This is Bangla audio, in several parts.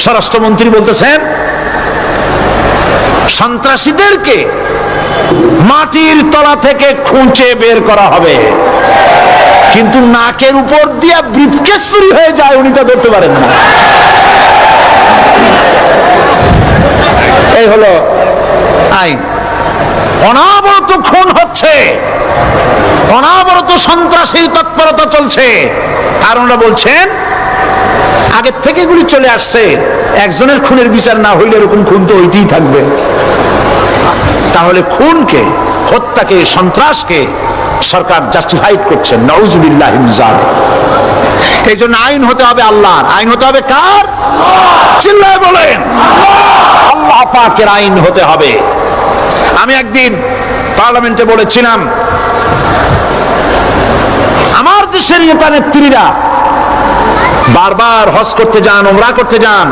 স্বরাষ্ট্রমন্ত্রী বলতেছেন সন্ত্রাসীদেরকে মাটির তলা থেকে খুঁজে বের করা হবে, কিন্তু নাকের উপর দিয়ে ব্রিফকেস চুরি হয়ে যায়, উনি তা ধরতে পারেন না। এই হলো আইন। অনাবরত খুন হচ্ছে, অনাবরত সন্ত্রাসী তৎপরতা চলছে, আর ওনারা বলছেন আগের থেকে এগুলি চলে আসছে, একজনের খুনের বিচার না হইলে এরকম খুন তো হইতেই থাকবে। তাহলে খুনকে, হত্যাকে, সন্ত্রাসকে সরকার জাস্টিফাইড করছেন। নাউজুবিল্লাহ মিন যালিক। এই জন্য আইন হতে হবে আল্লাহর। আইন হতে হবে কার? চিল্লায় বলেন, আল্লাহ পাকের আইন হতে হবে। আমি একদিন পার্লামেন্টে বলেছিলাম, আমার দেশের নেতা নেত্রীরা বারবার হজ করতে যান, উমরা করতে যান,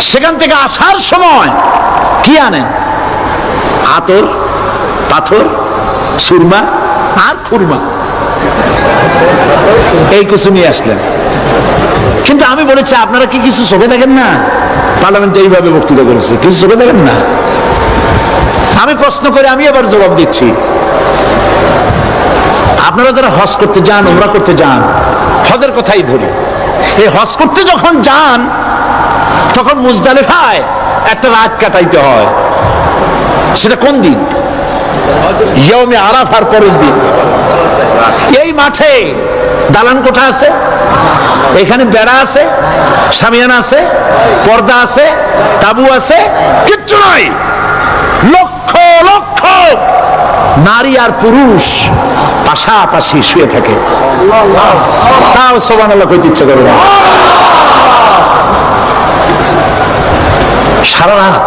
সেখান থেকে আসার সময় কি আনেন? আতর, পাথর, সুরমা আর খুরমা, এই কিছু নিয়ে আসলেন। কিন্তু আমি বলেছি আপনারা কি কিছু চোখে দেখেন না? পার্লামেন্টে এইভাবে বক্তৃতা করেছে, কিছু চোখে দেখেন না? আমি প্রশ্ন করে আমি এবার জবাব দিচ্ছি, আপনারা যারা হজ করতে যান, উমরা করতে যান, হজের কথাই ধরি, এই হজ করতে যখন যান তখন মুজদালিফায় একটা রাত কাটাইতে হয়। সেটা কোন দিন? ইয়মে আরাফার পরের দিন। এই মাঠে দালান কোঠা আছে, এখানে বেড়া আছে, শামিয়ানা আছে, পর্দা আছে, তাবু আছে, কিচ্ছু নাই। লক্ষ লক্ষ নারী আর পুরুষ পাশাপাশি শুয়ে থাকে, তাও সুবহানাল্লাহ কইতে ইচ্ছে করে না। সারা রাত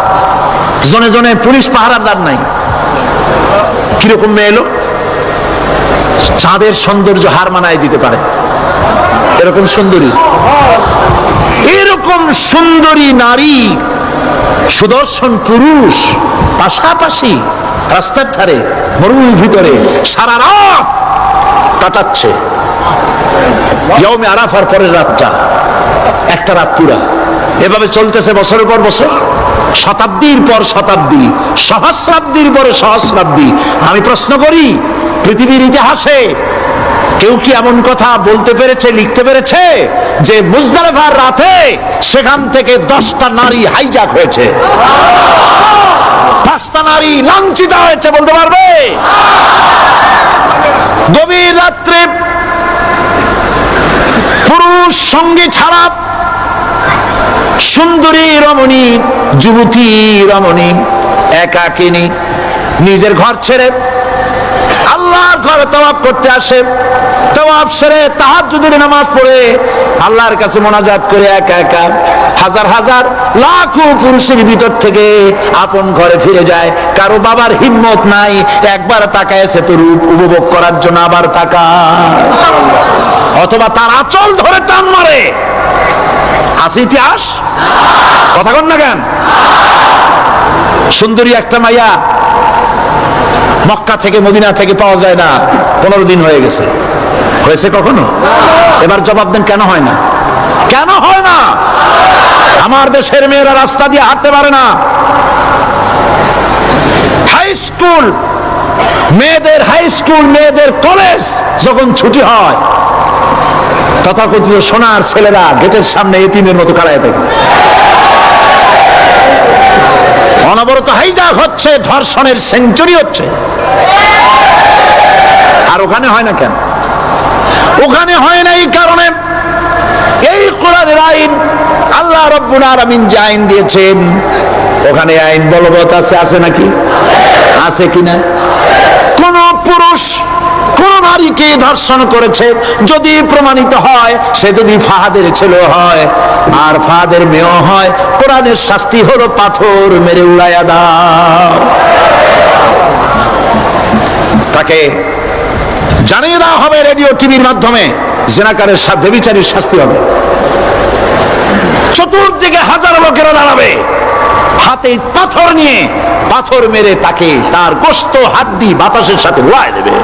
জনে জনে পুলিশ পাহারাদার নাই। কিরকম মেয়ে এলো, চাঁদের সৌন্দর্য হার মানায় দিতে পারে এরকম সুন্দরী, এরকম সুন্দরী নারী, সুদর্শন পুরুষ পাশাপাশি রাস্তার ধারে মরুর ভিতরে সারা রাত কাটাচ্ছে। ইয়মে আরাফার পরের রাতটা, একটা রাত পুরা এভাবে চলতেছে বছরের পর বছর, শতাব্দীর পর শতাব্দী, সহস্রাব্দীর পরে সহস্রাব্দী। আমি প্রশ্ন করি, পৃথিবীর ইতিহাসে কেউ কি এমন কথা বলতে পেরেছে, লিখতে পেরেছে যে মুজদালিফার রাতে সেখান থেকে 10টা নারী হাইজ্যাক হয়েছে, 5টা নারী লাঞ্ছিত হয়েছে? বলতে পারবে? গভীর রাত্রে পুরুষ সঙ্গী ছাড়া সুন্দরী রমণী, যুবতী রমণী একাকিনী নিজের ঘর ছেড়ে আল্লাহর ঘরে তাওয়াফ করতে আসে। তাওয়াফ সেরে তাহাজ্জুদের নামাজ পড়ে আল্লাহর কাছে মোনাজাত করে একা একা হাজার হাজার লাখো পুরুষের ভিতর থেকে আপন ঘরে ফিরে যায়। কারো বাবার হিম্মত নাই একবার তাকায় সে তো রূপ উপভোগ করার জন্য আবার তাকায়, অথবা তার আঁচল ধরে টান মারে। আছে ইতিহাস? কথা কন না কেন? সুন্দরী একটা মাইয়া মক্কা থেকে মদিনা থেকে পাওয়া যায় না, 15 দিন হয়ে গেছে। হয়েছে কখনো? এবার জবাব দেন, কেন হয় না? কেন হয় না? আমার দেশের মেয়েরা রাস্তা দিয়ে হাঁটতে পারে না। হাই স্কুল মেয়েদের, হাই স্কুল মেয়েদের কলেজ যখন ছুটি হয়, তথাকথিত সোনার ছেলেরা গেটের সামনে এতিমের মতো কাড়ায় থাকে। অনবরত হাইজ্যাক হচ্ছে, ধর্ষণের সেঞ্চুরি হচ্ছে। আর ওখানে হয় না কেন? ওখানে হয় না এই কারণে, এই কোরআনের আইন আল্লাহ রাব্বুল আলামিন যে আইন দিয়েছেন, ওখানে আইন বলবৎ আছে। আছে নাকি? আছে কিনা? কোন পুরুষ কোন নারীকে ধর্ষণ করেছে যদি প্রমাণিত হয়, সে যদি ফাহাদের ছেলে হয় আর ফাহাদের মেয়ে হয়, কোরআনের শাস্তি হলো পাথর মেরে উড়াইয়া দাও। তাকে জানিয়ে দেওয়া হবে রেডিও টিভির মাধ্যমে, জিনাকারের ব্যভিচারীর শাস্তি হবে। চতুর্দিকে হাজার লোকেরা দাঁড়াবে, হাতে পাথর নিয়ে পাথর মেরে তাকে তার গোশত হাড্ডি বাতাসের সাথে উড়ায় দেবে।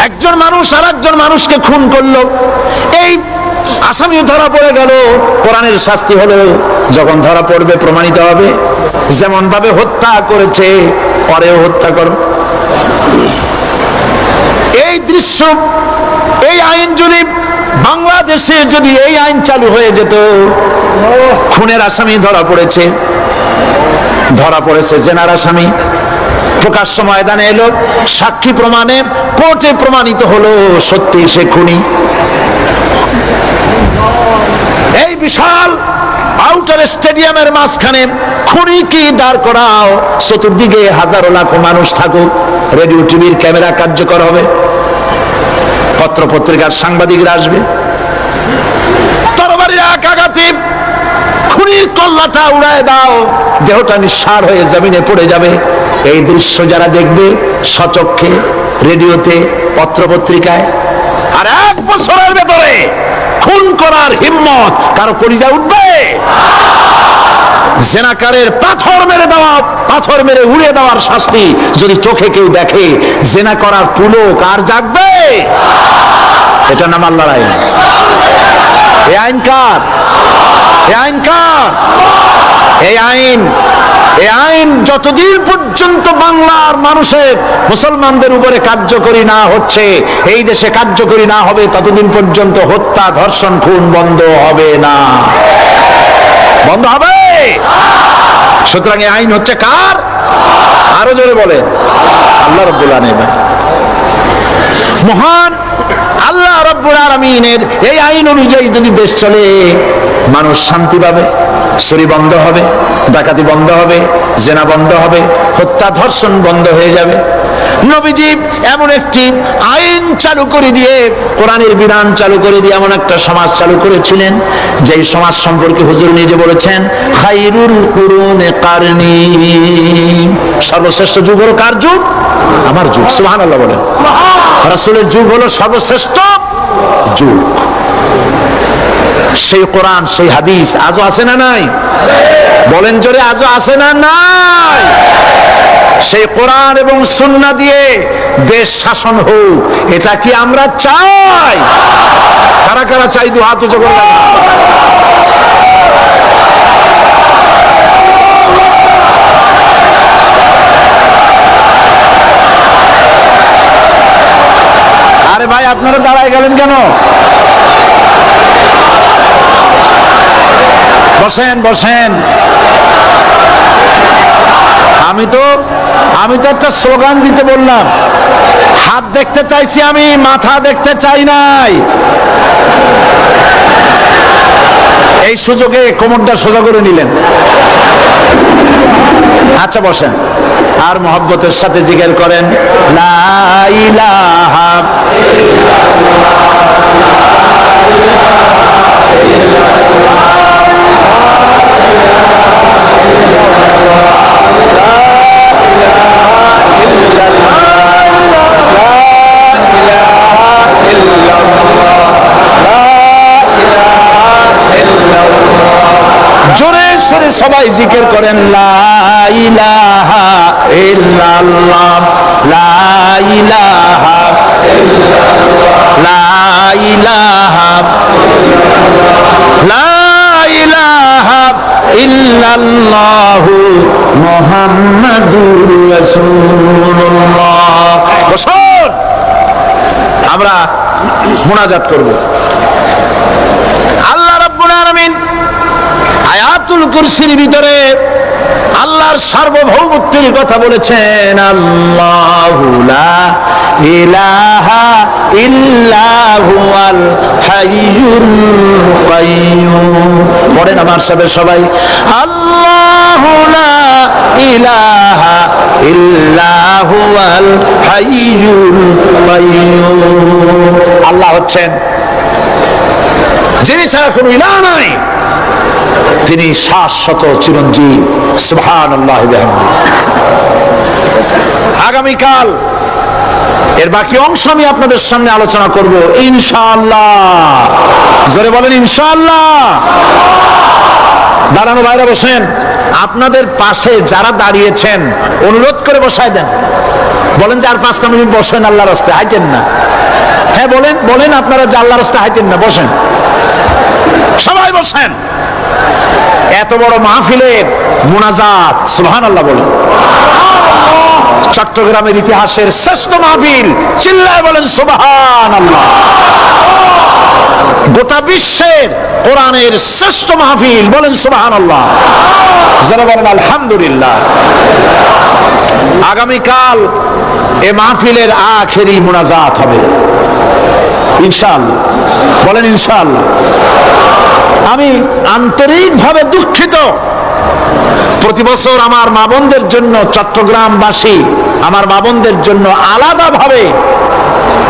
একজন মানুষ আর একজন মানুষকে খুন করলো, এই আসামিও ধরা পড়ে গেল, কোরআনের শাস্তি হলো যখন ধরা পড়বে প্রমাণিত হবে যেমন ভাবে হত্যা করেছে পরেও হত্যা করো। এই দৃশ্য, এই আইন যদি বাংলাদেশে যদি এই আইন চালু হয়ে যেত, খুনের আসামি ধরা পড়েছে, জেনার আসামি প্রকাশ্য ময়দানে এলো, সাক্ষী প্রমাণে কোর্টে প্রমাণিত হলো সত্যি সে খুনি। এই বিশাল আউটার স্টেডিয়ামের মাঝখানে খুনি কি দাঁড় করাও, চতুর্দিকে হাজারো লাখো মানুষ থাকুক, রেডিও টিভির ক্যামেরা কার্যকর হবে, পত্র পত্রিকার সাংবাদিকরা আসবে, তরবারির এক আঘাতে খুনির কল্লাটা উড়ায় দাও, দেহটা নিঃসার হয়ে জমিনে পড়ে যাবে। এই দৃশ্য যারা দেখবে সচক্ষে, রেডিওতে, পত্র পত্রিকায়, আর 1 বছরের ভেতরে খুন করার হিম্মত কারো কলিজা উঠবে? জেনাকারের পাথর মেরে উড়িয়ে দেওয়ার শাস্তি যদি চোখে কেউ দেখে, জেনা করার পুলক আর জাগবে? এটা নাম আল্লাহর আইন। এই আইন কার? এই আইন যতদিন পর্যন্ত বাংলার মানুষের, মুসলমানদের উপরে কার্যকরী না হচ্ছে, এই দেশে কার্যকরী না হবে, ততদিন পর্যন্ত হত্যা, ধর্ষণ, খুন বন্ধ হবে না। বন্ধ হবে। সুতরাং এই আইন হচ্ছে কার? আরো জোরে বলে, আল্লাহ রাব্বুল আলামিন। মহান আল্লাহ রাব্বুল আলামিনের এই আইন অনুযায়ী যদি দেশ চলে, মানুষ শান্তি পাবে, চুরি বন্ধ হবে, ডাকাতি বন্ধ হবে, জেনা বন্ধ হবে, হত্যা ধর্ষণ বন্ধ হয়ে যাবে। নবীজি এমন একটি আইন চালু করে দিয়ে, কোরআনের বিধান চালু করে দিয়ে এমন একটা সমাজ চালু করেছিলেন, যেই সমাজ সম্পর্কে হুজুর নিজে বলেছেন, খায়রুল কুরুনে কারনি, সর্বশ্রেষ্ঠ যুগ হলো কার যুগ? আমার যুগ। সুবহানাল্লাহ বলেন। রাসূলের যুগ হলো সর্বশ্রেষ্ঠ যুগ। সেই কোরআন, সেই হাদিস আজও আছে না নাই? বলেন জোরে, আজও আছে না নাই? সেই কোরআন এবং সুন্নাহ দিয়ে দেশ শাসন হোক, এটা কি আমরা চাই? কারা কারা চাই? দু হাত উঁচু করে দেখা। আরে ভাই, আপনারা দাঁড়ায় গেলেন কেন? বসেন বসেন। আমি তো একটা স্লোগান দিতে বললাম, হাত দেখতে চাইছি আমি, মাথা দেখতে চাই নাই। এই সুযোগে কোমরটা সোজা করে নিলেন। আচ্ছা বসেন, আর মহব্বতের সাথে জিকির করেন, লা ইলাহা জোরে সরে সবাই জিকির করেন, লা ইলাহা ইল্লাল্লাহ, লা ইলাহা ইল্লাল্লাহ, লা ইলাহা লা ইলাহা ইল্লাল্লাহ মুহাম্মাদুর রাসূলুল্লাহ। বসুন, আমরা মুনাজাত করব। আল্লাহ রাব্বুল আলামিন আয়াতুল কুরসির ভিতরে আল্লাহর সার্বভৌমত্বের কথা বলেছেন, আল্লাহু লা ইলাহা ইল্লা হুয়াল হাইয়ুল কাইয়্যুম। পড়েন আমার সাথে সবাই, আল্লাহু লা ইলাহা ইল্লা হুয়াল হাইয়ুল কাইয়্যুম। আল্লাহ হচ্ছেন যিনি ছাড়া কোনো ইলাহ নাই, তিনি শাশ্বত চিরঞ্জীব। সুবহানাল্লাহি ওয়া বিহামদিহি। আগামীকাল এর বাকি অংশ আমি আপনাদের সামনে আলোচনা করব ইনশাআল্লাহ। জোরে বলেন ইনশাআল্লাহ। দাঁড়ানো ভাইরা বসেন। আপনাদের পাশে যারা দাঁড়িয়েছেন অনুরোধ করে বসায় দেন। বলেন যে আর 5 মিনিট বসেন, আল্লাহর রাস্তায় হাইটেন না। হ্যাঁ বলেন, বলেন আপনারা যে আল্লাহর রাস্তায় হাইটেন না, বসেন, সবাই বসেন। এত বড় মাহফিলের মুনাজাত, সুবহানাল্লাহ বলেন। চট্টগ্রামের ইতিহাসের শ্রেষ্ঠ মাহফিল, চিল্লায় বলেন সুবহানাল্লাহ। গোটা বিশ্বের কোরআনের শ্রেষ্ঠ মাহফিল, বলেন সুবহানাল্লাহ। যারা বলেন আলহামদুলিল্লাহ। আগামীকাল এ মাহফিলের আখেরি মুনাজাত হবে ইনশাআল্লাহ, বলেন ইনশাআল্লাহ। আমি আন্তরিকভাবে দুঃখিত, প্রতি বছর আমার মা বোনদের জন্য, চট্টগ্রামবাসী আমার মা বোনদের জন্য আলাদাভাবে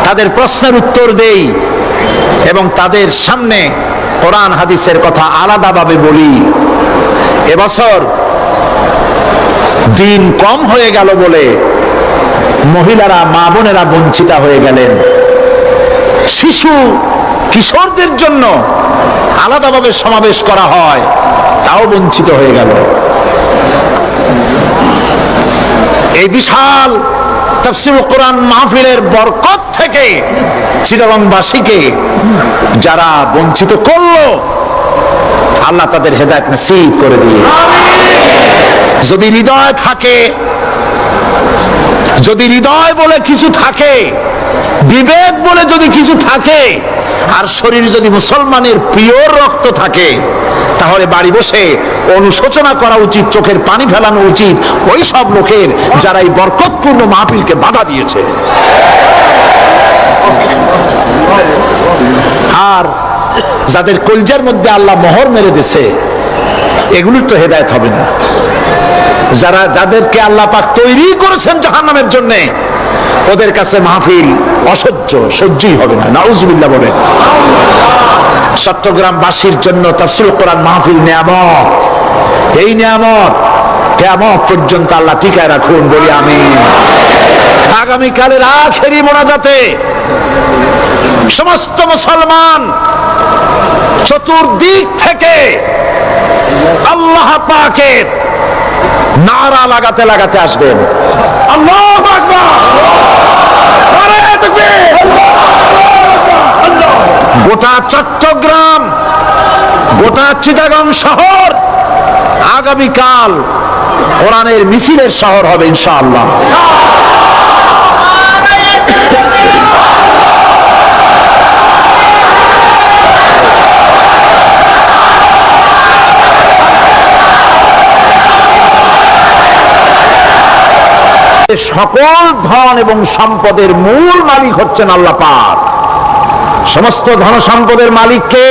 তাদের প্রশ্নের উত্তর দেই এবং তাদের সামনে কোরআন হাদিসের কথা আলাদাভাবে বলি। এবছর দিন কম হয়ে গেল বলে মহিলারা, মা বোনেরা বঞ্চিত হয়ে গেলেন। শিশু কিশোরদের জন্য আলাদাভাবে সমাবেশ করা হয়, তাও বঞ্চিত হয়ে গেল। এই বিশাল তাফসীরুল কোরআন মাহফিলের বরকত থেকে চিটাগংবাসীকে যারা বঞ্চিত করলো, আল্লাহ তাদের হেদায়েত নসিব করে দিয়ে। যদি হৃদয় থাকে, যদি হৃদয় বলে কিছু থাকে, বিবেক বলে যদি কিছু থাকে, আর শরীর যদি মুসলমানের পিওর রক্ত থাকে, তাহলে বাড়ি বসে অনুশোচনা করা উচিত, চোখের পানি ফেলানো উচিত ওই সব লোকের যারা এই বরকতপূর্ণ মাহফিলকে বাধা দিয়েছে। আর যাদের কলজার মধ্যে আল্লাহ মোহর মেরে দিয়েছে, এগুলোর তো হেদায়েত হবে না। যাদেরকে আল্লাহ পাক তৈরি করেছেন জাহান্নামের জন্য, ওদের কাছে মাহফিল অসহ্য, সহ্যই হবে না। নাউজুবিল্লাহ বলেন। চট্টগ্রামবাসীর জন্য তাফসীরুল কোরআন মাহফিল নিয়ামত। এই নিয়ামত কিয়ামত পর্যন্ত আল্লাহ টিকায় রাখুন, বলি আমিন। আগামীকালের আখেরি মোনাজাতে সমস্ত মুসলমান চতুর্দিক থেকে আল্লাহ পাকের নারা লাগাতে লাগাতে আসবেন। আল্লাহু আকবার, নারায়ে তাকবীর। গোটা চট্টগ্রাম, গোটা চিটাগং শহর আগামীকাল কোরআনের মিছিলের শহর হবে ইনশাআল্লাহ। সকল ধন এবং সম্পদের মূল মালিক হচ্ছেন আল্লাহ পাক। সমস্ত ধন সম্পদের মালিক কে?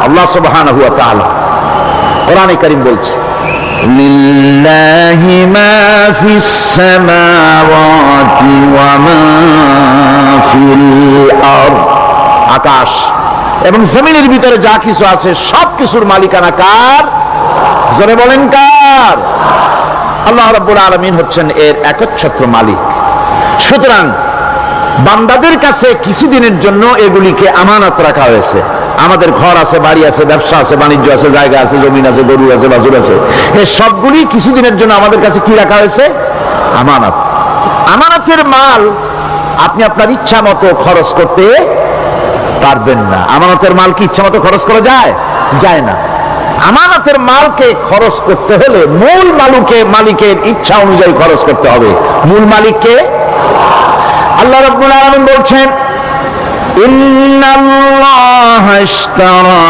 আল্লাহ সুবহানাহু ওয়া তাআলা। কোরআনে কারীম বলছে, লিল্লাহি মা ফিস সামাওয়াতি ওয়া মা ফিল আরদ। আকাশ এবং জমিনের ভিতরে যা কিছু আছে সব কিছুর মালিকানা কার? জোরে বলেন কার? আল্লাহ রাব্বুল আলামিন হচ্ছেন এর একচ্ছত্র মালিক। সুতরাং বান্দাদের কাছে কিছুদিনের জন্য এগুলিকে আমানত রাখা হয়েছে। আমাদের ঘর আছে, বাড়ি আছে, ব্যবসা আছে, বাণিজ্য আছে, জায়গা আছে, জমিন আছে, গরু আছে, বাছুর আছে, এই সবগুলি কিছুদিনের জন্য আমাদের কাছে কি রাখা হয়েছে? আমানত। আমানতের মাল আপনি আপনার ইচ্ছা মতো খরচ করতে পারবেন না। আমানতের মাল কি ইচ্ছা মতো খরচ করা যায়? যায় না। আমানতের মালকে খরচ করতে হলে মূল মালিকের ইচ্ছা অনুযায়ী খরচ করতে হবে। মূল মালিককে আল্লাহ রাব্বুল আলামিন বলছেন, ইন্নাল্লাহা ইশতারা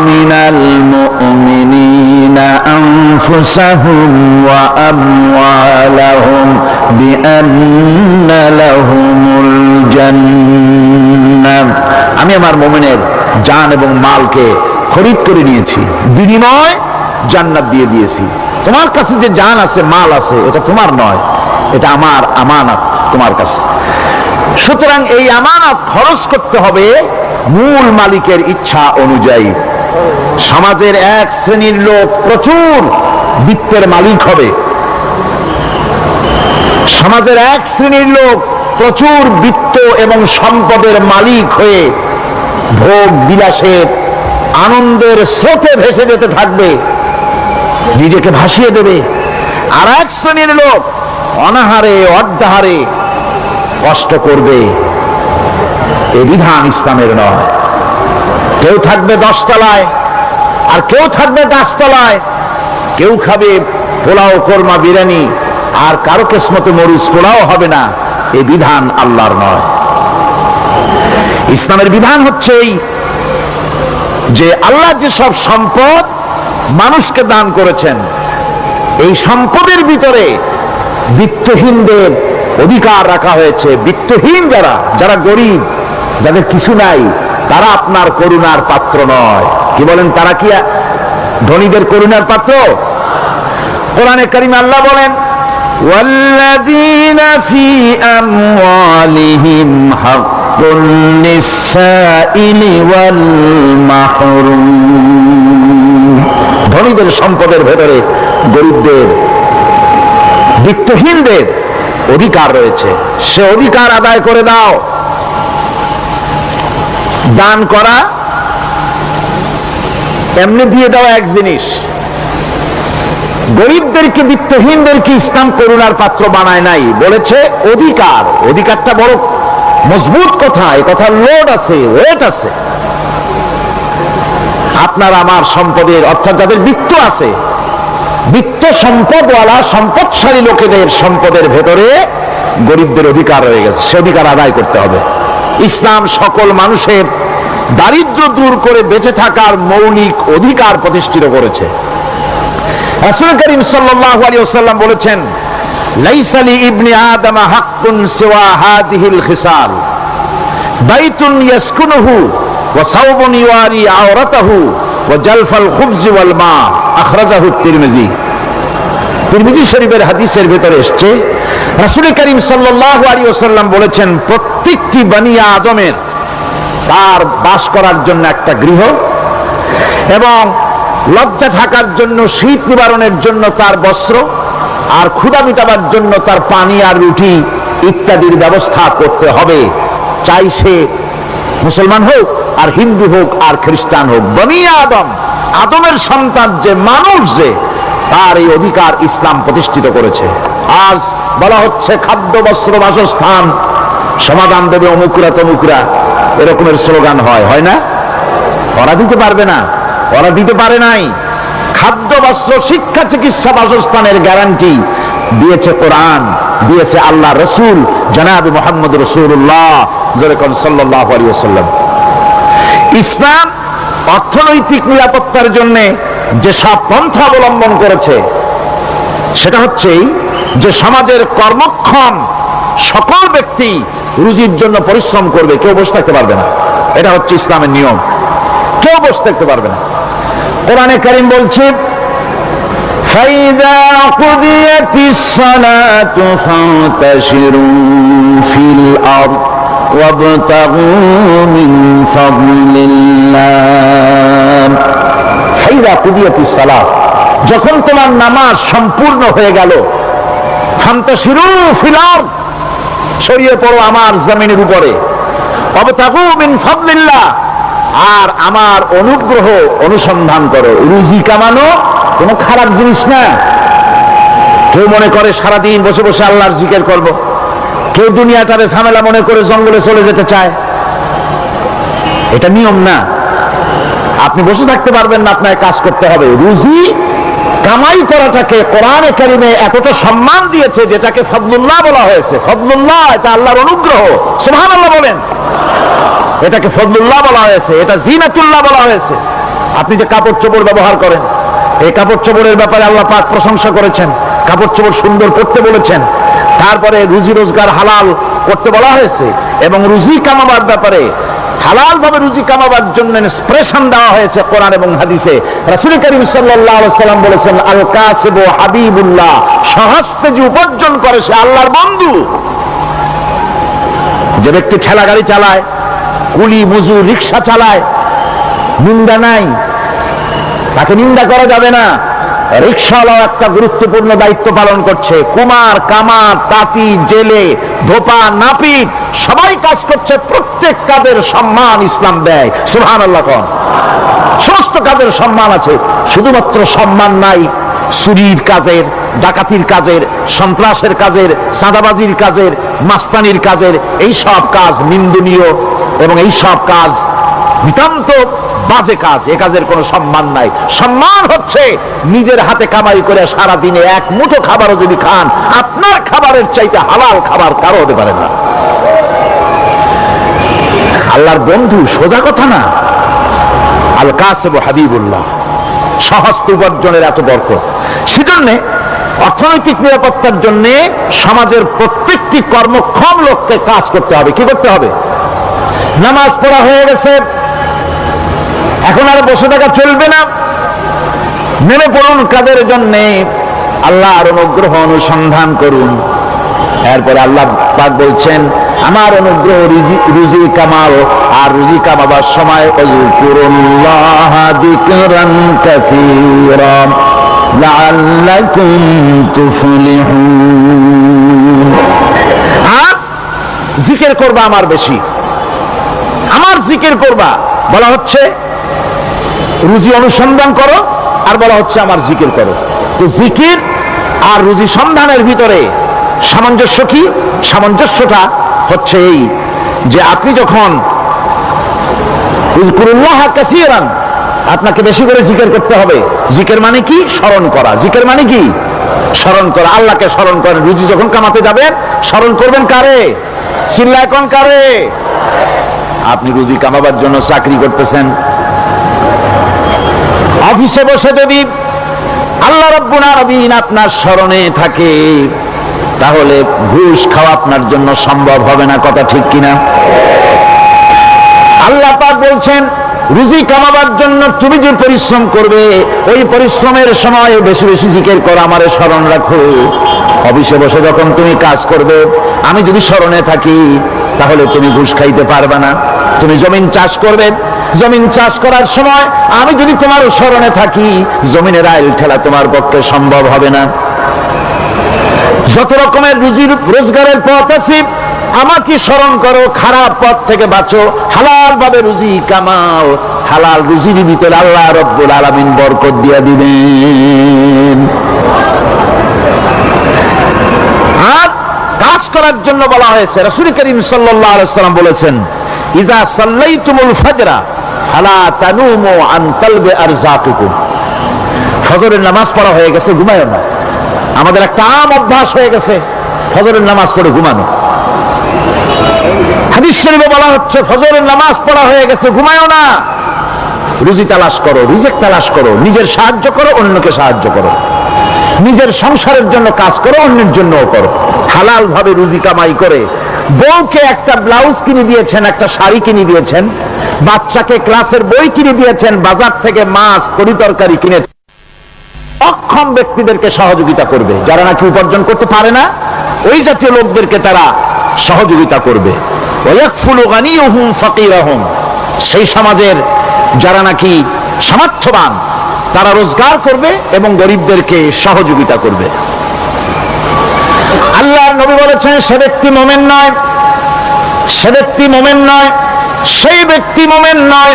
মিনাল মুমিনিনা আনফুসাহুম ওয়া আমওয়ালাহুম বিআন্না লাহুমুল জান্নাহ। আমি আমার মুমিনের জান এবং মালকে খরিদ করে নিয়েছি, বিনিময় জান্নাত দিয়ে দিয়েছি। তোমার কাছে যে জান আছে, মাল আছে, এটা তোমার নয়, এটা আমার আমানত তোমার কাছে। সুতরাং এই আমানত খরচ করতে হবে মূল মালিকের ইচ্ছা অনুযায়ী। সমাজের এক শ্রেণীর লোক প্রচুর বিত্তের মালিক হবে, সমাজের এক শ্রেণীর লোক প্রচুর বিত্ত এবং সম্পদের মালিক হয়ে ভোগ বিলাসের আনন্দের স্রোতে ভেসে যেতে থাকবে, নিজেকে ভাসিয়ে দেবে। আর এক শ্রেণীর লোক অনাহারে অর্ধাহারে কষ্ট করবে। এই বিধান ইসলামের নয়। কেউ থাকবে 10 তলায় আর কেউ থাকবে 10 তলায়, কেউ খাবে পোলাও কোরমা বিরিয়ানি আর কারো কিসমতে মরিচ পোলাও হবে না। এই বিধান আল্লাহর নয়। ইসলামের বিধান হচ্ছে এই যে আল্লাহ যে সব সম্পদ মানুষকে দান করেছেন, এই সম্পদের ভিতরে বিত্তহীনদের অধিকার রাখা হয়েছে। বিত্তহীন যারা গরিব, যাদের কিছু নাই, তারা আপনার করুণার পাত্র নয়। কি বলেন, তারা কি ধনীদের করুণার পাত্র? কোরআনে কারিমে আল্লাহ বলেন, ওয়াল্লাযীনা ফী আমওয়ালিহিম হাক্কুন লিস-সাইলি ওয়াল মাহরুম। ধনীদের সম্পদের ভেতরে গরিবদের, বিত্তহীনদের অধিকার রয়েছে। সে অধিকার আদায় করে দাও। দান করা এমনি দিয়ে দাও এক জিনিস। গরিবদেরকে, বিত্তহীনদেরকে ইসলাম করুণার পাত্র বানায় নাই, বলেছে অধিকার। অধিকারটা বড় মজবুত কথা, এই কথার লোড আছে, ওয়েট আছে। আপনার আমার সম্পদের, অর্থাৎ যাদের বিত্ত আছে, বিত্ত সম্পদওয়ালা সম্পদশালী লোকেদের সম্পদের ভেতরে গরিবদের অধিকার রয়ে গেছে। সে অধিকার আদায় করতে হবে। ইসলাম সকল মানুষের দারিদ্র্য দূর করে বেঁচে থাকার মৌলিক অধিকার প্রতিষ্ঠিত করেছে। রাসূল করিম সাল্লাল্লাহু আলাইহি ওয়াসাল্লাম বলেছেন, লাইসা লি ইবনি আদম হাক্কুন সিওয়া হাযিহিল খিসাল, বাইতুন ইয়াসকুনুহু ওয়া সাওবুন ইওয়ারি আওরাতাহু ওয়া জালফাল খুবজ ওয়াল মা। আখরাজাহু তিরমিজি। তিরমিজি শরীফের হাদিসের ভিতরে এসেছে, রাসূল করিম সাল্লাল্লাহু আলাইহি ওয়াসাল্লাম বলেছেন, প্রত্যেকটি বনি আদমের তার বাস করার জন্য একটা গৃহ, এবং লজ্জা ঢাকার জন্য, শীত নিবারণের জন্য তার বস্ত্র, আর ক্ষুধা মিটাবার জন্য তার পানি আর রুটি ইত্যাদির ব্যবস্থা করতে হবে। চাই সে মুসলমান হোক আর হিন্দু হোক আর খ্রিস্টান হোক, বনি আদম, আদমের সন্তান যে মানুষ, যে তার এই অধিকার ইসলাম প্রতিষ্ঠিত করেছে। আজ বলা হচ্ছে খাদ্য বস্ত্র বাসস্থান সমাধান দেবে অমুকরা তমুকরা, এরকমের স্লোগান হয় না? ওরা দিতে পারবে না, ওরা দিতে পারে নাই। খাদ্য বস্ত্র শিক্ষা চিকিৎসা বাসস্থানের গ্যারান্টি দিয়েছে কোরআন, দিয়েছে আল্লাহ রসুল জনাব মুহাম্মদ রাসূলুল্লাহ সাল্লাল্লাহু আলাইহি ওয়াসাল্লাম। ইসলাম অর্থনৈতিক নিরাপত্তার জন্য যে সব পন্থা অবলম্বন করেছে, সেটা হচ্ছে যে সমাজের কর্মক্ষম সকল ব্যক্তি রুজির জন্য পরিশ্রম করবে, কেউ বসে থাকতে পারবে না। এটা হচ্ছে ইসলামের নিয়ম, কেউ বসে থাকতে পারবে না। কোরআনে কারীম বলছে, ফাইযা কুদিয়াতিস সালাতু ফান্তাশিরু ফিল আরদ ওয়াবতাগু মিন ফাদলিল্লাহ। ফাইযা কুদিয়াতিস সালাত, যখন তোমার নামাজ সম্পূর্ণ হয়ে গেল, ফান্তাশিরু ফিল আরদ, ছড়িয়ে পড়ো আমার জমিনের উপরে, ওয়াবতাগু মিন ফাদলিল্লাহ, আর আমার অনুগ্রহ অনুসন্ধান করো। রুজি কামানো কোনো খারাপ জিনিস না। কেউ মনে করে সারাদিন বসে বসে আল্লাহর জিকির করব, কেউ দুনিয়াটারে ঝামেলা মনে করে জঙ্গলে চলে যেতে চায়। এটা নিয়ম না। আপনি বসে থাকতে পারবেন না, আপনাকে কাজ করতে হবে। রুজি কামাই করাটাকে কোরআনে কারিমে এতটা সম্মান দিয়েছে, যেটাকে ফদলুল্লাহ বলা হয়েছে। ফদলুল্লাহ, এটা আল্লাহর অনুগ্রহ। সুবহানাল্লাহ বলেন। এটাকে ফদলুল্লাহ বলা হয়েছে, এটা জিনাতুল্লাহ বলা হয়েছে। আপনি যে কাপড় চোপড় ব্যবহার করেন, এই কাপড় চোপড়ের ব্যাপারে আল্লাহ পাক প্রশংসা করেছেন, কাপড় চোপড় সুন্দর করতে বলেছেন। তারপরে রুজি রোজগার হালাল করতে বলা হয়েছে, এবং রুজি কামাবার ব্যাপারে, হালাল ভাবে রুজি কামাবার জন্য ইন্সপিরেশন দেওয়া হয়েছে কোরআন এবং হাদিসে। রাসূল করিম সাল্লাল্লাহু আলাইহি ওয়াসাল্লাম বলেছেন, আল কাসিবু হাবিবুল্লাহ, সহজে যে উপার্জন করে সে আল্লাহর বন্ধু। যে ব্যক্তি ঠেলা গাড়ি চালায়, কুলি মজুর রিক্সা চালায়, নিন্দা নাই, তাকে নিন্দা করা যাবে না। রিক্সাওয়ালাও একটা গুরুত্বপূর্ণ দায়িত্ব পালন করছে। কুমার, কামার, তাঁতি, জেলে, ধোপা, নাপিত সবাই কাজ করছে। প্রত্যেক কাজের সম্মান ইসলাম দেয়। সুবহানাল্লাহ। সমস্ত কাজের সম্মান আছে, শুধুমাত্র সম্মান নাই চুরির কাজের, ডাকাতির কাজের, সন্ত্রাসের কাজের, চাঁদাবাজির কাজের, মাস্তানির কাজের। এই সব কাজ নিন্দনীয় এবং এই সব কাজ নিতান্ত বাজে কাজ। এ কাজের কোনো সম্মান নাই। সম্মান হচ্ছে নিজের হাতে কামাই করে সারা দিনে এক মুঠো খাবারও যদি খান, আপনার খাবারের চাইতে হালাল খাবার কারো হতে পারে না। আল্লাহর বন্ধু, সোজা কথা না। আল কাসিব হাবিবুল্লাহ, সহস্ত উপার্জনের এত বরকত। সেজন্য অর্থনৈতিক নিরাপত্তার জন্য সমাজের প্রত্যেকটি কর্মক্ষম লোককে কাজ করতে হবে। কি করতে হবে? নামাজ পড়া হয়ে গেছে, এখন আর বসে থাকা চলবে না, নেমে পড়ুন কাজের জন্য, আল্লাহর অনুগ্রহ অনুসন্ধান করুন। এরপরে আল্লাহ পাক বলছেন, আমার অনুগ্রহ রুজি কামাও, আর রুজি কামাবার সময় আযকুরুল্লাহ যিকরান কাসীরা লাআল্লাকুম তুফলিহুন। আর জিকির করবা আমার বেশি, আমার জিকির করবা। বলা হচ্ছে রুজি অনুসন্ধান করো, আর বলা হচ্ছে আমার জিকির করো। তো জিকির আর রুজি সন্ধানের ভিতরে সামঞ্জস্য কি? সামঞ্জস্যটা হচ্ছে এই যে আপনি যখন যিকরুল্লাহ কাসীরান, আপনাকে বেশি করে জিকির করতে হবে। জিকির মানে কি? স্মরণ করা। জিকির মানে কি? স্মরণ করা। আল্লাহকে স্মরণ করেন। রুজি যখন কামাতে যাবেন স্মরণ করবেন কারে? চিল্লায় কোন কারে? আপনি রুজি কামাবার জন্য চাকরি করতেছেন, অফিসে বসে যদি আল্লাহ রাব্বুল আলামিন আপনার স্মরণে থাকে, তাহলে ঘুষ খাওয়া আপনার জন্য সম্ভব হবে না। কথা ঠিক কিনা? আল্লাহ পাক বলছেন, রুজি কামাবার জন্য তুমি যে পরিশ্রম করবে, ওই পরিশ্রমের সময় বেশি বেশি জিকির করো, আমারে স্মরণ রাখো। অফিসে বসে যখন তুমি কাজ করবে, আমি যদি স্মরণে থাকি, তাহলে তুমি ঘুষ খাইতে পারবে না। তুমি জমিন চাষ করবে, জমিন চাষ করার সময় আমি যদি তোমার স্মরণে থাকি, জমিনের আইল ঠেলা তোমার পক্ষে সম্ভব হবে না। যত রকমের রুজি রোজগারের পথ আছে, আমাকে স্মরণ করো, খারাপ পথ থেকে বাঁচো, হালাল ভাবে রুজি কামাও। হালাল রুজির ভিতরে আল্লাহ রাব্বুল আলামিন বরকত দিয়ে দিবেন। আর কাজ করার জন্য বলা হয়েছে, রাসূল করিম সাল্লাল্লাহু আলাইহি ওয়াসাল্লাম বলেছেন, ইজা সাল্লাইতুমুল ফাজরা ফালা তানুমু আন তালবি আরযাকিকুম। ফজরের নামাজ পড়া হয়ে গেছে, ঘুমায়ো না। আমাদের একটা আম অভ্যাস হয়ে গেছে ফজরের নামাজ পড়ে ঘুমানো। হাদিস শরীফে বলা হচ্ছে, ফজরের নামাজ পড়া হয়ে গেছে, ঘুমায়ো না, রুজি তালাশ করো, রিজিক তালাশ করো, নিজের সাহায্য করো, অন্যকে সাহায্য করো, নিজের সংসারের জন্য কাজ করো, অন্যের জন্যও করো। হালাল ভাবে রুজি কামাই করে বউকে একটা ব্লাউজ কিনে দিয়েছেন, একটা শাড়ি কিনে দিয়েছেন, বাচ্চাকে ক্লাসের বই কিনে দিয়েছেন, বাজার থেকে মাছ তরি তরকারি কিনে, অক্ষম ব্যক্তিদেরকে সহযোগিতা করবে। যারা নাকি উপার্জন করতে পারে না, ওই জাতীয় লোকদেরকে তারা সহযোগিতা করবে। ওয়ায়াকফুলু গানিয়ুহুম ফাকিরাহুম, সেই সমাজের যারা নাকি সামর্থ্যবান, তারা রোজগার করবে এবং গরিবদেরকে সহযোগিতা করবে। আল্লাহর নবী বলেছেন, সে ব্যক্তি মুমিন নয়, সে ব্যক্তি মুমিন নয়, সেই ব্যক্তি মুমিন নয়।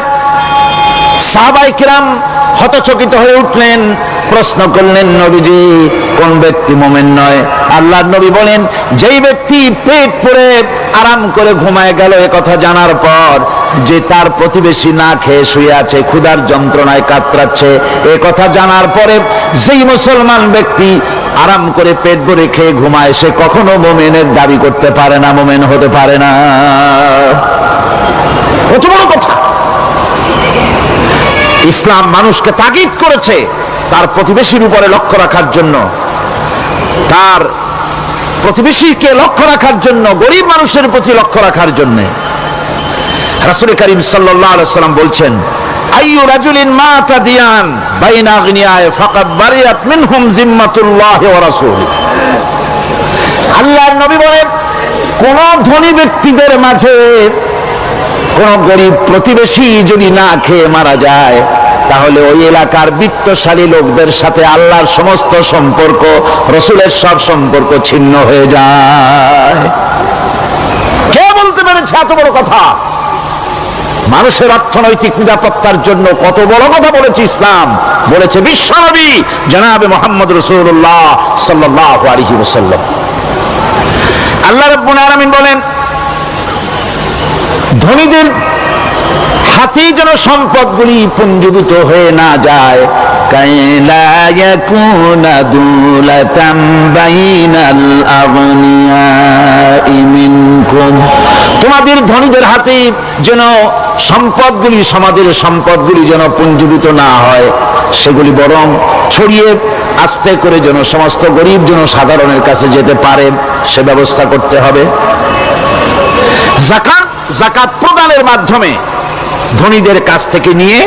সাহাবায়ে কিরাম হতচকিত হয়ে উঠলেন, প্রশ্ন করলেন, নবীজি কোন ব্যক্তি মুমিন নয়? আল্লাহর নবী বলেন, যেই ব্যক্তি পেট পুরে আরাম করে ঘুমায় গেল, এ কথা জানার পর যে তার প্রতিবেশী না খেয়ে শুয়ে আছে, ক্ষুধার যন্ত্রণায় কাতরাচ্ছে, এ কথা জানার পরে যেই মুসলমান ব্যক্তি আরাম করে পেট ভরে খেয়ে ঘুমায়, সে কখনো মুমিনের দাবি করতে পারে না, মুমিন হতে পারে না। কত বড় কথা! ইসলাম মানুষকে তাগিদ করেছে তার প্রতিবেশীর উপরে লক্ষ্য রাখার জন্য, তার প্রতিবেশীকে লক্ষ্য রাখার জন্য, গরিব মানুষের প্রতি লক্ষ্য রাখার জন্য। রাসূল করিম সাল্লাল্লাহু আলাইহি ওয়াসাল্লাম বলছেন, আইয়ু রাজুলিন মাতা দিয়ান বাইনা আগনিয়ায়ে ফাকাদ বারিয়াত মিনহুম জিম্মাতুল্লাহি ওয়া রাসূলিহি। আল্লাহর নবী বলেন, কোন ধনী ব্যক্তিদের মাঝে কোন গরিব প্রতিবেশী যদি না খেয়ে মারা যায়, তাহলে ওই এলাকার বিত্তশালী লোকদের সাথে আল্লাহর সমস্ত সম্পর্ক, রাসূলের সব সম্পর্ক ছিন্ন হয়ে যায়। কে বলতে পেরেছে এত বড় কথা? মানুষের অর্থনৈতিক নিরাপত্তার জন্য কত বড় কথা বলেছে ইসলাম, বলেছে বিশ্বনবী জনাবে মুহাম্মদ রাসূলুল্লাহ সাল্লাল্লাহু আলাইহি ওয়াসাল্লাম। আল্লাহ রাব্বুল আলামিন বলেন, ধনীদের হাতেই যেন সম্পদগুলি পুঞ্জীভূত হয়ে না যায়, কাইলা ইয়াকুনা দুলাতাম বাইনাল আগনিয়াই মিনকুম, তোমাদের ধনীদের হাতে যেন সম্পদগুলি, সমাজের সম্পদগুলি যেন পুঞ্জীভূত না হয়, সেগুলি বরং ছড়িয়ে আস্তে করে যেন সমস্ত গরিব যেন সাধারণের কাছে যেতে পারে, সে ব্যবস্থা করতে হবে। যাকাত প্রদানের মাধ্যমে ধনীদের কাছ থেকে নিয়ে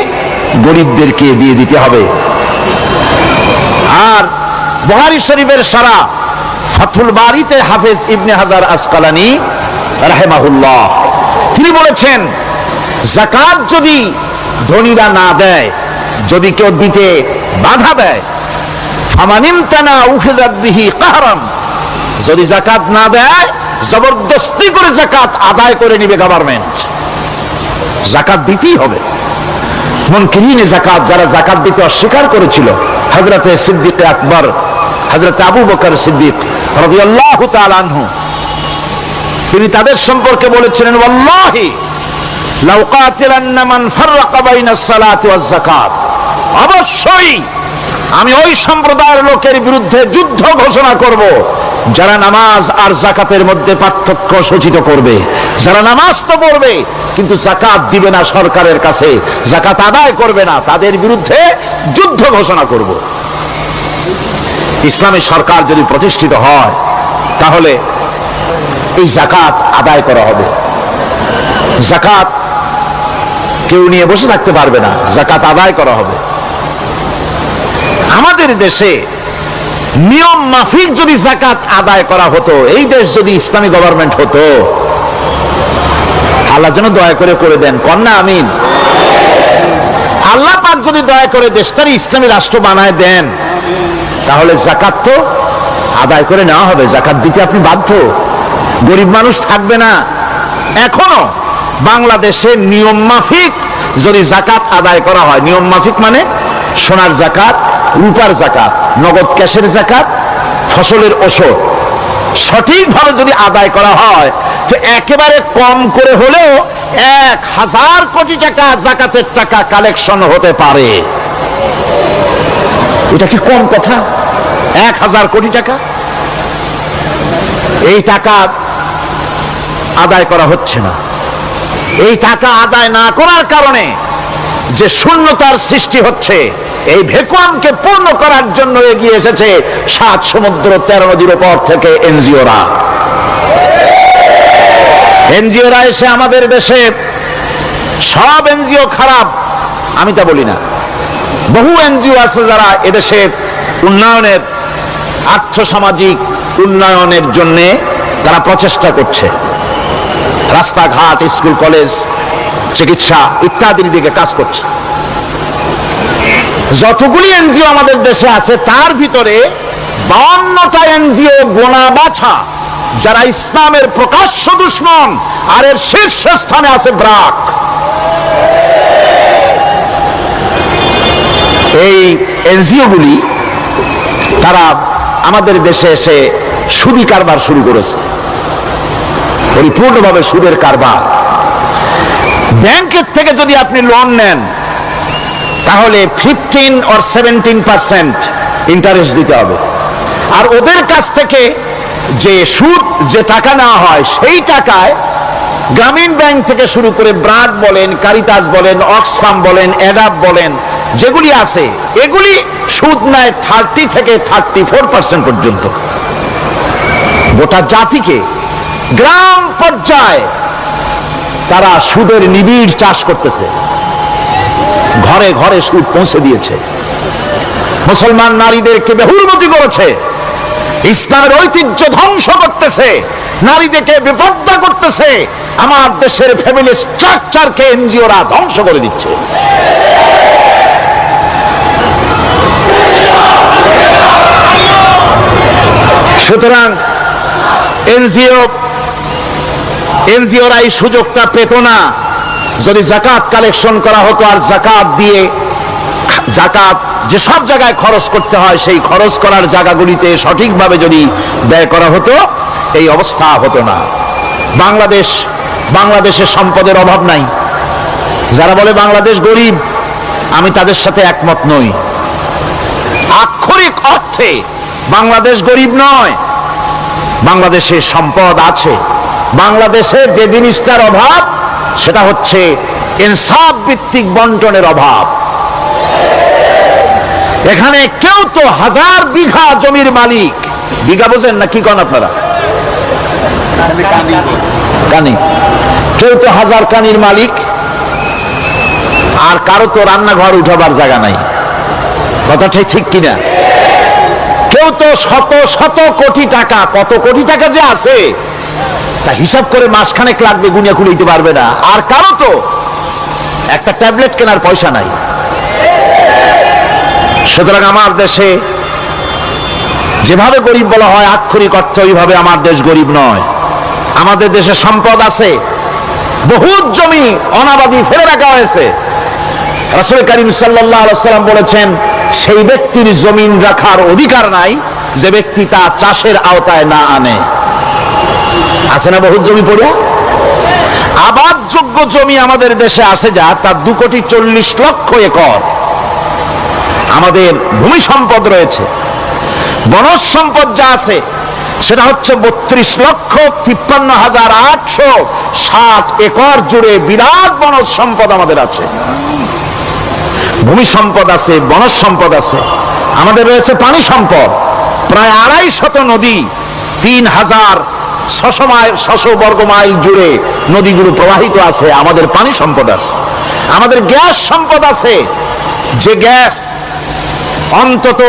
গরিবদেরকে দিয়ে দিতে হবে। আর বুখারী শরীফের সারা ফাথুল বারীতে হাফেজ ইবনে হাজার আসকালানী রাহিমাহুল্লাহ তিনি বলেছেন, যাকাত যদি ধনীরা না দেয়, যদি কেউ দিতে বাধা দেয়, ফামানিমতানা উখিযাত বিহি কাহরান, যদি যাকাত না দেয় জবরদস্তি করে যাকাত আদায় করে নিবে গভর্নমেন্ট। যাকাত দিতেই হবে। মুনকিরিনে যাকাত, যারা যাকাত দিতে অস্বীকার করেছিল, হযরতে সিদ্দিক আকবর, হযরতে আবু বকর সিদ্দিক রাদিয়াল্লাহু তাআলা আনহু, তিনি তাদের সম্পর্কে বলেছিলেন, ওয়াল্লাহি লাউ কাতিলান্না মান ফাররাকা বাইনাস সালাতি ওয়াজ যাকাত, অবশ্যই আমি ওই সম্প্রদায়ের লোকের বিরুদ্ধে যুদ্ধ ঘোষণা করব যারা নামাজ আর যাকাতের মধ্যে পার্থক্য সূচিত করবে। যারা নামাজ তো পড়বে কিন্তু যাকাত দিবে না সরকারের কাছে, যাকাত আদায় করবে না, তাদের বিরুদ্ধে যুদ্ধ ঘোষণা করব। ইসলামী সরকার যদি প্রতিষ্ঠিত হয় তাহলে এই যাকাত আদায় করা হবে। যাকাত কেউ নিয়ে বসে থাকতে পারবে না, যাকাত আদায় করা হবে। আমাদের দেশে নিয়ম মাফিক যদি যাকাত আদায় করা হতো, এই দেশ যদি ইসলামী গভর্নমেন্ট হতো, আল্লাহ যেন দয়া করে দেন, কন্যা আমিন। আল্লাহ পাক যদি দয়া করে দেশটারে ইসলামী রাষ্ট্র বানায় দেন, তাহলে যাকাত তো আদায় করে নেওয়া হবে। যাকাত দিতে আপনি বাধ্য, গরিব মানুষ থাকবে না। এখনো বাংলাদেশে নিয়ম মাফিক যদি যাকাত আদায় করা হয়, নিয়ম মাফিক মানে সোনার যাকাত, রূপার যাকাত, নগদ ক্যাশের যাকাত, ফসলের ওষুধ সঠিকভাবে যদি আদায় করা হয়, তো একেবারে কম করে হলেও 1000 কোটি টাকা যাকাতের টাকা কালেকশন হতে পারে। এটা কি কম কথা? 1000 কোটি টাকা, এই টাকা আদায় করা হচ্ছে না। এই টাকা আদায় না করার কারণে যে শূন্যতার সৃষ্টি হচ্ছে, এই ভ্যাকুয়ামকে পূর্ণ করার জন্য এগিয়ে এসেছে 7 সমুদ্র 13 নদীর উপর থেকে এনজিওরা। এনজিওরা এসে আমাদের দেশে, সব এনজিও খারাপ আমি তা বলি না, বহু এনজিও আছে যারা এদেশের উন্নয়নের, আর্থসামাজিক উন্নয়নের জন্য তারা প্রচেষ্টা করছে। রাস্তাঘাট, স্কুল কলেজ, চিকিৎসা ইত্যাদির দিকে কাজ করছে। যতগুলি এনজিও আমাদের দেশে আছে তার ভিতরে 52টা এনজিও গোনা বাছা যারা ইসলামের প্রকাশ্য দুশমন, আর এর শীর্ষস্থানে আছে ব্র্যাক। এই এনজিও গুলি তারা আমাদের দেশে এসে সুদি কারবার শুরু করেছে, পরিপূর্ণভাবে সুদের কারবার। ব্যাংকের থেকে যদি আপনি লোন নেন তাহলে 15 or 17% ইন্টারেস্ট দিতে হবে, আর ওদের কাছ থেকে যে সুদ, যে টাকা নেওয়া হয়, সেই টাকায় গ্রামীণ ব্যাংক থেকে শুরু করে ব্র্যাক বলেন, কারিতাস বলেন, অক্সফাম বলেন, অ্যাডাপ বলেন, যেগুলি আছে এগুলি সুদ নেয় 30 থেকে 34% পর্যন্ত। গোটা জাতিকে গ্রাম পর্যায়ে তারা সুদের নিবিড় চাষ করতেছে, ঘরে ঘরে সুদ পৌঁছে দিয়েছে, মুসলমান নারীদেরকে বেহুরমতি করেছে, ইসলামের ঐতিহ্য ধ্বংস করতেছে, নারীদেরকে বিপর্দা করতেছে, আমার দেশের ফ্যামিলি স্ট্রাকচারকে এনজিওরা ধ্বংস করে দিচ্ছে। সুতরাং এনজিওরা এই সুযোগটা পেত না যদি জাকাত কালেকশন করা হতো আর জাকাত দিয়ে জাকাত যে সব জায়গায় খরচ করতে হয় সেই খরচ করার জায়গাগুলিতে সঠিকভাবে যদি ব্যয় করা হতো এই অবস্থা হতো না। বাংলাদেশের সম্পদের অভাব নাই। যারা বলে বাংলাদেশ গরিব, আমি তাদের সাথে একমত নই। আক্ষরিক অর্থে বাংলাদেশ গরিব নয়, বাংলাদেশে সম্পদ আছে। বাংলাদেশে যে জিনিসটার অভাব সেটা হচ্ছে ইনসাফ ভিত্তিক বন্টনের অভাব। এখানে কেউ তো 1000 বিঘা জমির মালিক, বিঘা বোঝেন না কি কন আপনারা? কানি। কেউ তো 1000 কানির মালিক, আর কারো তো রান্নাঘর উঠাবার জায়গা নাই। কথাটা ঠিক কিনা? কেউ তো শত শত কোটি টাকা, কত কোটি টাকা যে আছে তা হিসাব করে মাসখানেক লাগবে, গুনিয়া খুলিতে পারবে না। আর কারো তো একটা ট্যাবলেট কেনার পয়সা নাই। সুতরাং আমার দেশে যেভাবে গরিব বলা হয় আক্ষরিক অর্থ ওইভাবে আমার দেশ গরিব নয়। আমাদের দেশে সম্পদ আছে, বহুত জমি অনাবাদি ফেলে রাখা হয়েছে। রাসূল করিম সাল্লাল্লাহু আলাইহি ওয়াসাল্লাম বলেছেন, সেই ব্যক্তির জমিন রাখার অধিকার নাই যে ব্যক্তি তা চাষের আওতায় না আনে। আছে না বহুত জমি পড়িয়া? আবাদযোগ্য জমি আমাদের দেশে আছে যা, তার 2,40,00,000 একর। আমাদের ভূমি সম্পদ রয়েছে। বনজ সম্পদ যা আছে সেটা হচ্ছে 32,53,860 একর জুড়ে বিরাট বনজ সম্পদ আমাদের আছে। ভূমি সম্পদ আছে, বনজ সম্পদ আছে। আমাদের রয়েছে পানি সম্পদ, প্রায় 250 নদী, 3,600 বর্গ মাইল জুড়ে নদীগুলো প্রবাহিত আছে। আমাদের পানি সম্পদ আছে। আমাদের গ্যাস সম্পদ আছে, যে গ্যাস অন্তত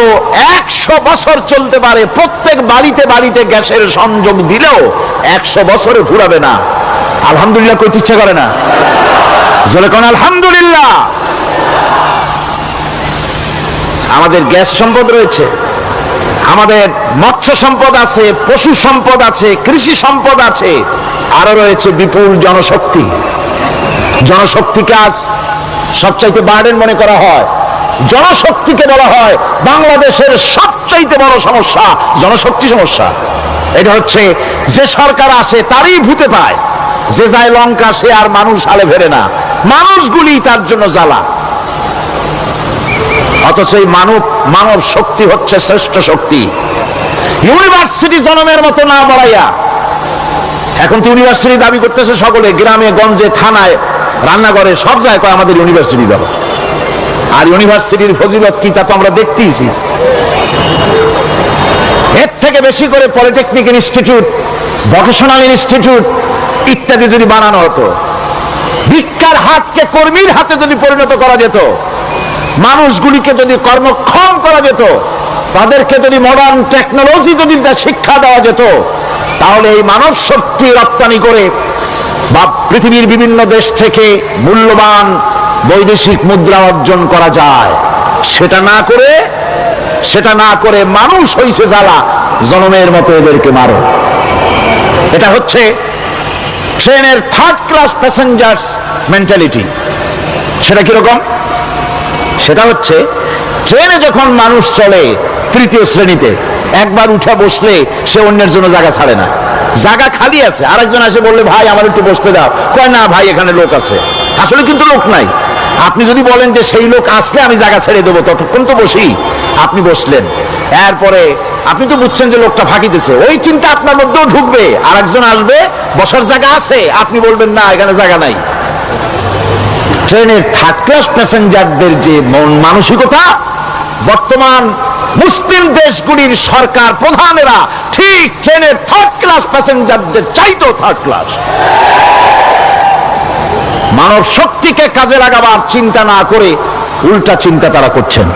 100 বছর চলতে পারে। প্রত্যেক বাড়িতে বাড়িতে গ্যাসের সংযোগ দিলেও 100 বছরে ফুরাবে না। আলহামদুলিল্লাহ কইতে ইচ্ছা করে না? জোরে কোন আলহামদুলিল্লাহ। আমাদের গ্যাস সম্পদ রয়েছে, আমাদের মৎস্য সম্পদ আছে, পশু সম্পদ আছে, কৃষি সম্পদ আছে, আরো রয়েছে বিপুল জনশক্তি। জনশক্তিকে আজ সবচাইতে বার্ডেন মনে করা হয়। জনশক্তিকে বলা হয় বাংলাদেশের সবচাইতে বড় সমস্যা, জনশক্তি সমস্যা। এটা হচ্ছে যে সরকার আসে তারই ভূতে পায়, যে যায় লঙ্কা সে আর মানুষ আলে ফেরে না, মানুষগুলি তার জন্য জ্বালা। অথচ এই মানব শক্তি হচ্ছে শ্রেষ্ঠ শক্তি। ইউনিভার্সিটি জনমের মতো না বাড়াইয়া, এখন তো ইউনিভার্সিটি দাবি করতেছে সকলে, গ্রামে গঞ্জে থানায় রান্নাঘরে সব জায়গায় আমাদের ইউনিভার্সিটি দাও। আর ইউনিভার্সিটির ফজিলত কি তা তো আমরা দেখতেইছি। এর থেকে বেশি করে পলিটেকনিক ইনস্টিটিউট, ভোকেশনাল ইনস্টিটিউট ইত্যাদি যদি বানানো হতো, ভিক্ষার হাতকে কর্মীর হাতে যদি পরিণত করা যেত, মানুষগুলিকে যদি কর্মক্ষম করা যেত, তাদেরকে যদি মডার্ন টেকনোলজি যদি শিক্ষা দেওয়া যেত, তাহলে এই মানব শক্তি রপ্তানি করে বা পৃথিবীর বিভিন্ন দেশ থেকে মূল্যবান বৈদেশিক মুদ্রা অর্জন করা যায়। সেটা না করে মানুষ হইছে জ্বালা, জনমের মতো এদেরকে মারো। এটা হচ্ছে ট্রেনের 3rd ক্লাস প্যাসেঞ্জার্স মেন্টালিটি। সেটা কিরকম? সেটা হচ্ছে ট্রেনে যখন মানুষ চলে 3য় শ্রেণীতে, একবার উঠে বসলে সে অন্যের জন্য জায়গা ছাড়ে না। জায়গা খালি আছে, আরেকজন এসে বললে ভাই আমার একটু বসতে দাও, কয় না ভাই এখানে লোক আছে। আসলে কিন্তু লোক নাই। আপনি যদি বলেন যে সেই লোক আসলে আমি জায়গা ছেড়ে দেবো, ততক্ষণ তো বসি। আপনি বসলেন, এরপরে আপনি তো বুঝছেন যে লোকটা ফাঁকি দিছে, ওই চিন্তা আপনার মধ্যেও ঢুকবে, আরেকজন আসবে, বসার জায়গা আছে, আপনি বলবেন না এখানে জায়গা নাই। ট্রেনের 3rd ক্লাস প্যাসেঞ্জারদের যে মন মানসিকতা, বর্তমান মুসলিম দেশগুলির সরকার প্রধানেরা ঠিক ট্রেনের 3rd ক্লাস প্যাসেঞ্জারদের চাইতেও 3rd ক্লাস। মানব শক্তিকে কাজে লাগাবার চিন্তা না করে উল্টা চিন্তা তারা করছেন।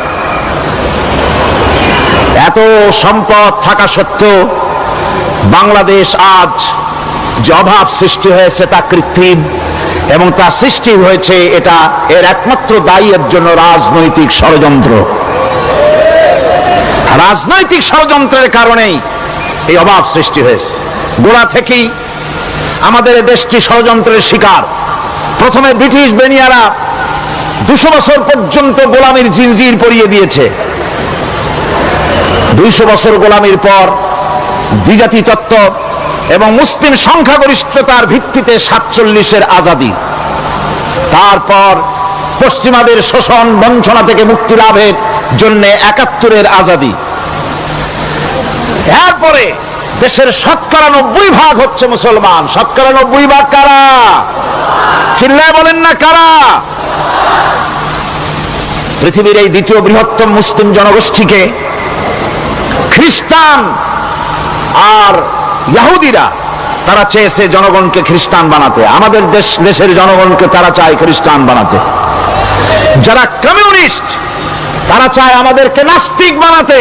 এত সম্পদ থাকা সত্ত্বেও বাংলাদেশ আজ যে অভাব সৃষ্টি হয়েছে তা কৃত্রিম, এবং তা সৃষ্টি হয়েছে এটা এর একমাত্র দায়ী এর জন্য রাজনৈতিক ষড়যন্ত্র। রাজনৈতিক ষড়যন্ত্রের কারণেই এই অভাব সৃষ্টি হয়েছে। গোড়া থেকেই আমাদের দেশটি ষড়যন্ত্রের শিকার। প্রথমে ব্রিটিশ বেনিয়ারা 200 বছর পর্যন্ত গোলামীর জিনজির পরিয়ে দিয়েছে। 200 বছর গোলামীর পর দ্বিজাতি তত্ত্ব এবং মুসলিম সংখ্যাগরিষ্ঠতার ভিত্তিতে 47-এর আজাদি, তারপর পশ্চিমাদের শোষণ বঞ্চনা থেকে মুক্তি লাভের জন্য 71-এর আজাদি, এরপরে দেশের 90% হচ্ছে মুসলমান। 90% কারা? চিল্লায় বলেন না কারা? পৃথিবীর এই দ্বিতীয় বৃহত্তম মুসলিম জনগোষ্ঠীকে খ্রিস্টান আর ইহুদিরা তারা চেয়েছে জনগণকে খ্রিস্টান বানাতে। আমাদের দেশের জনগণকে তারা চায় খ্রিস্টান বানাতে। যারা কমিউনিস্ট তারা চায় আমাদেরকে নাস্তিক বানাতে।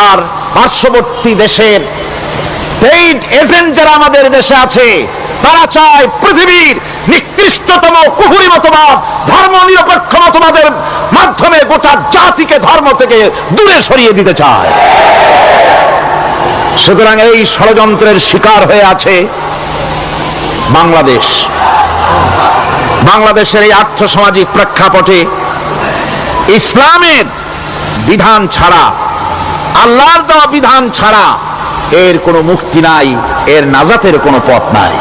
আর পার্শ্ববর্তী দেশের পেইড এজেন্ট যারা আমাদের দেশে আছে তারা চায় পৃথিবীর নিকৃষ্টতম কুফরি মতবাদ, ধর্ম নিরপেক্ষ মতবাদের মাধ্যমে গোটা জাতিকে ধর্ম থেকে দূরে সরিয়ে দিতে চায়। সুতরাং এই ষড়যন্ত্রের শিকার হয়ে আছে বাংলাদেশ। বাংলাদেশের এই আর্থসামাজিক প্রেক্ষাপটে ইসলামের বিধান ছাড়া, আল্লাহর দেওয়া বিধান ছাড়া এর কোনো মুক্তি নাই, এর নাজাতের কোনো পথ নাই।